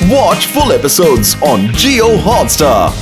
Watch full episodes on Jio Hotstar.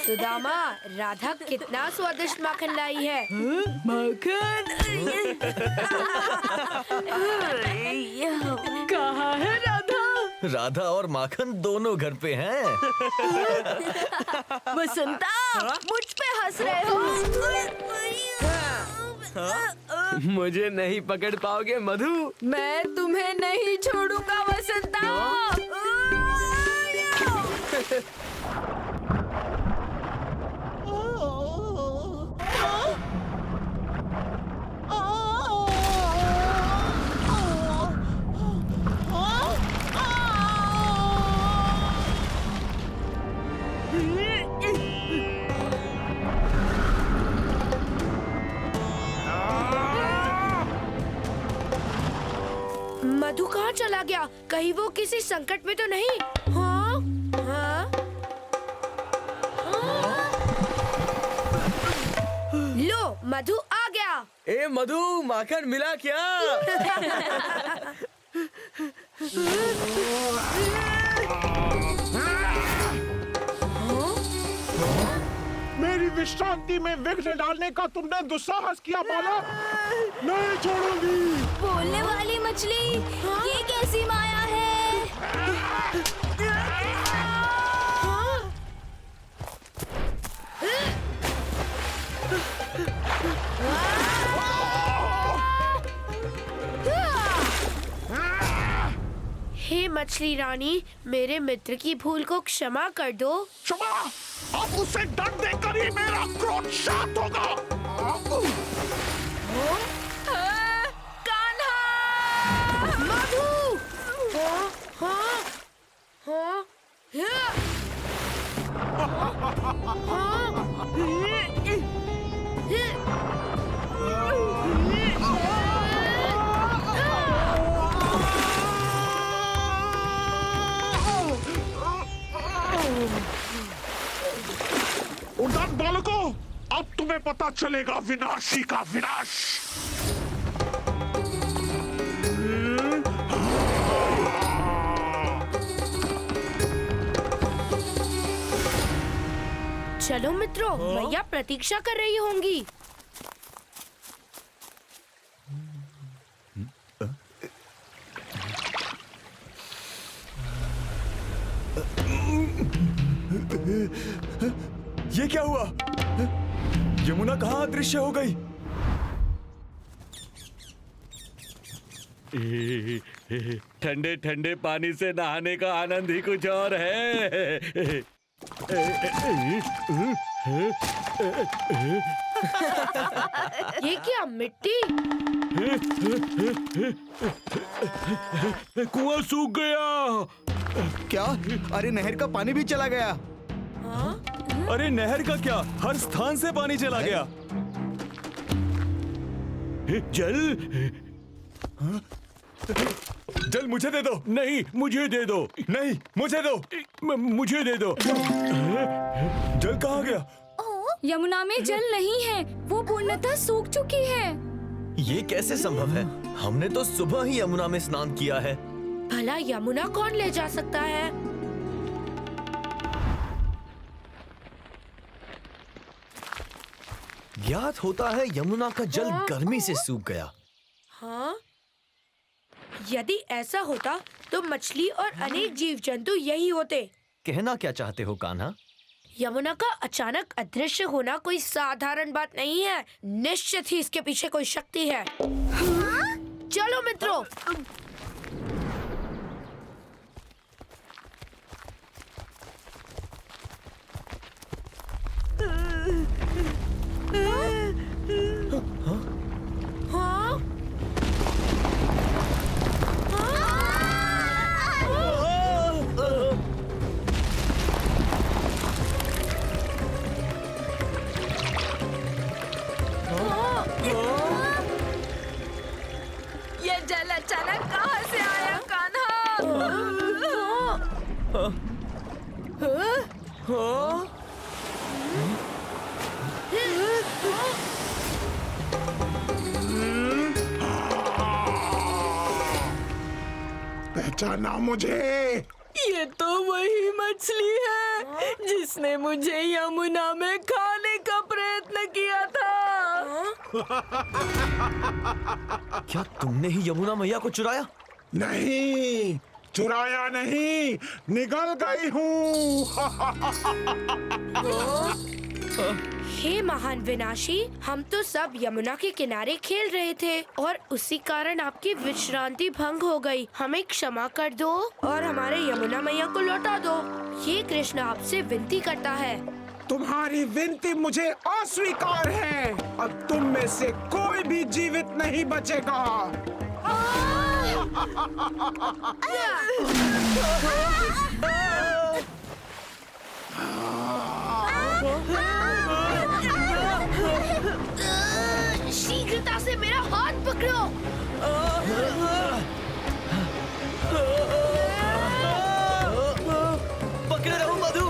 Sudama, Radha कितना स्वादिष्ट माखन लाई है। माखन कहाँ है राधा? राधा और माखन दोनों घर पे हैं। वसंता, मुझ पे हंस रहे हो? मुझे नहीं पकड़ पाओगे मधु। मैं तुम्हें नहीं छोड़ूंगा वसंता। मधु कहाँ चला गया? कहीं वो किसी संकट में तो नहीं? हाँ? हाँ? लो, मधु आ गया। ए मधु, माखन मिला क्या? मेरी विश्रांति में विघ्न डालने का तुमने दुस्साहस किया बाला। नहीं छोड़ूंगी। बोलने वाली मछली, ये कैसी माया है? हे मछली रानी, मेरे मित्र की भूल को क्षमा कर दो। क्षमा? अब उसे दंड देकर ही मेरा क्रोध शांत होगा। कान्हा! मधु! हाँ? हाँ? हाँ? उड़ान बालकों, अब तुम्हें पता चलेगा विनाशी का विनाश। चलो मित्रों, मैया प्रतीक्षा कर रही होंगी। ये क्या हुआ? यमुना कहाँ अदृश्य हो गई? ठंडे ठंडे पानी से नहाने का आनंद ही कुछ और है। ये क्या मिट्टी? कुआं सूख गया। क्या? अरे नहर का पानी भी चला गया। अरे नहर का क्या? हर स्थान से पानी चला गया। जल जल मुझे दे दो। नहीं, मुझे दे दो। नहीं, मुझे दो। मुझे दे दो। जल कहाँ गया? यमुना में जल नहीं है, वो पूर्णतः सूख चुकी है। ये कैसे संभव है? हमने तो सुबह ही यमुना में स्नान किया है। भला यमुना कौन ले जा सकता है? ज्ञात होता है यमुना का जल गर्मी से सूख गया। हाँ? यदि ऐसा होता तो मछली और अनेक जीव जंतु यही होते। कहना क्या चाहते हो कान्हा? यमुना का अचानक अदृश्य होना कोई साधारण बात नहीं है। निश्चित ही इसके पीछे कोई शक्ति है। चलो मित्रों। हाँ? बचाना मुझे। ये तो वही मछली है जिसने मुझे यमुना में खाने का प्रयत्न किया था। क्या तुमने ही यमुना मैया को चुराया? नहीं, चुराया नहीं, निगल गई हूँ। हे महान विनाशी, हम तो सब यमुना के किनारे खेल रहे थे और उसी कारण आपकी विश्रांति भंग हो गई। हमें क्षमा कर दो और हमारे यमुना मैया को लौटा दो। ये कृष्ण आपसे विनती करता है। तुम्हारी विनती मुझे अस्वीकार है। अब तुम में से कोई भी जीवित नहीं बचेगा। शीघ्रता से मेरा हाथ पकड़ो। पकड़े रहो मधु।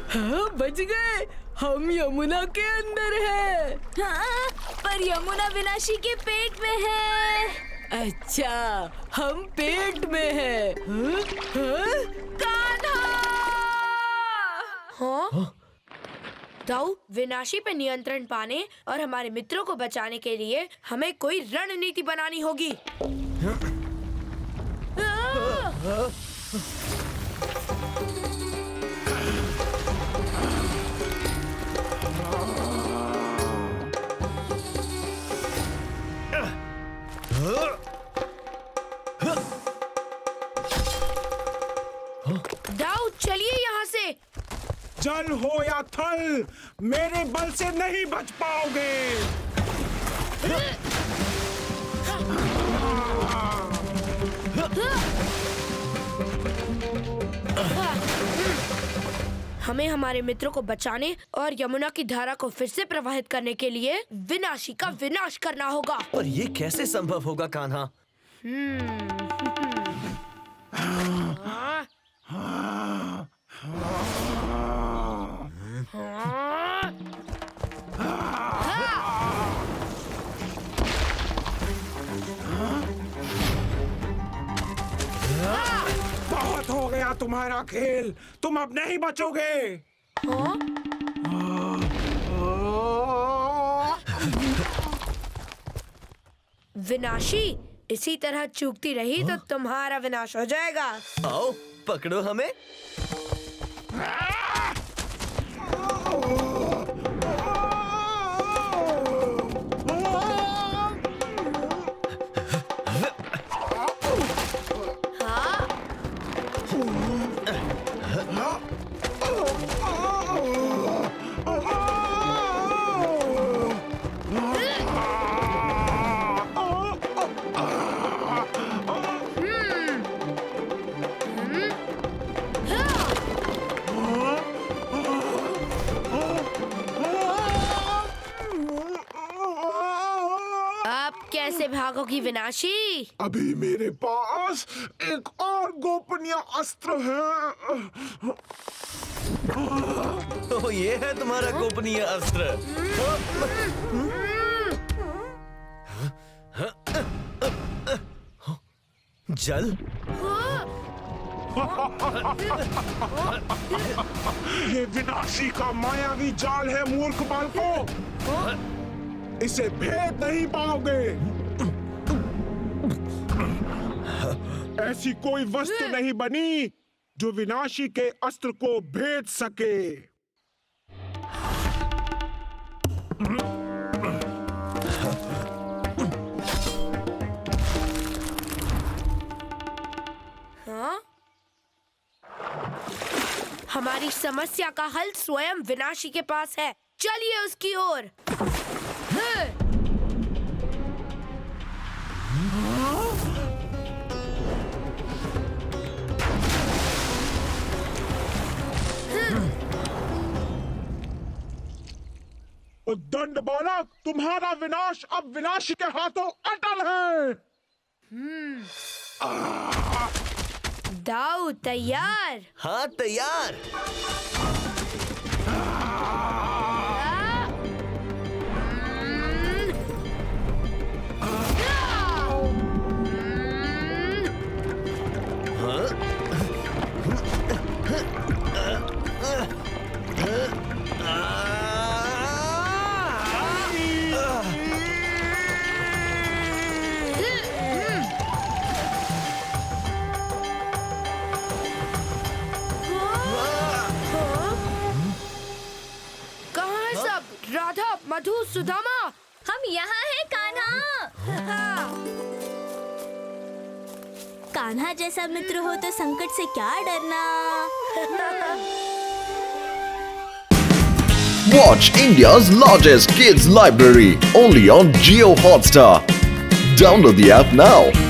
हाँ, बच गए। हम यमुना के अंदर हैं। हाँ, पर यमुना विनाशी के पेट में है। अच्छा, हम पेट में हैं। हाँ? हाँ? कान्हा! हाँ? दाऊ, विनाशी पे नियंत्रण पाने और हमारे मित्रों को बचाने के लिए हमें कोई रणनीति बनानी होगी। दाऊ, चलिए यहाँ से। जल हो या थल, मेरे बल से नहीं बच पाओगे। हमें हमारे मित्रों को बचाने और यमुना की धारा को फिर से प्रवाहित करने के लिए विनाशी का विनाश करना होगा। पर ये कैसे संभव होगा कान्हा? बहुत हो गया तुम्हारा खेल, तुम अब नहीं बचोगे। विनाशी, इसी तरह चूकती रही तो तुम्हारा विनाश हो जाएगा। आओ, पकड़ो हमें। कैसे भागोगी विनाशी? अभी मेरे पास एक और गोपनीय अस्त्र है। तो ये है तुम्हारा गोपनीय अस्त्र। जल? ये विनाशी का मायावी जाल है मूर्ख बालकों। इसे भेद नहीं पाओगे। ऐसी कोई वस्तु नहीं बनी जो विनाशी के अस्त्र को भेद सके। हाँ? हमारी समस्या का हल स्वयं विनाशी के पास है। चलिए उसकी ओर। उद्दंड बालक, तुम्हारा विनाश अब विनाशी के हाथों अटल है। दाऊ तैयार। हाँ तैयार। कहाँ है सब? राधा, मधु, सुदामा। हम यहाँ हैं कान्हा। कान्हा जैसा मित्र हो तो संकट से क्या डरना। Watch India's largest kids library only on Jio Hotstar. Download the app now.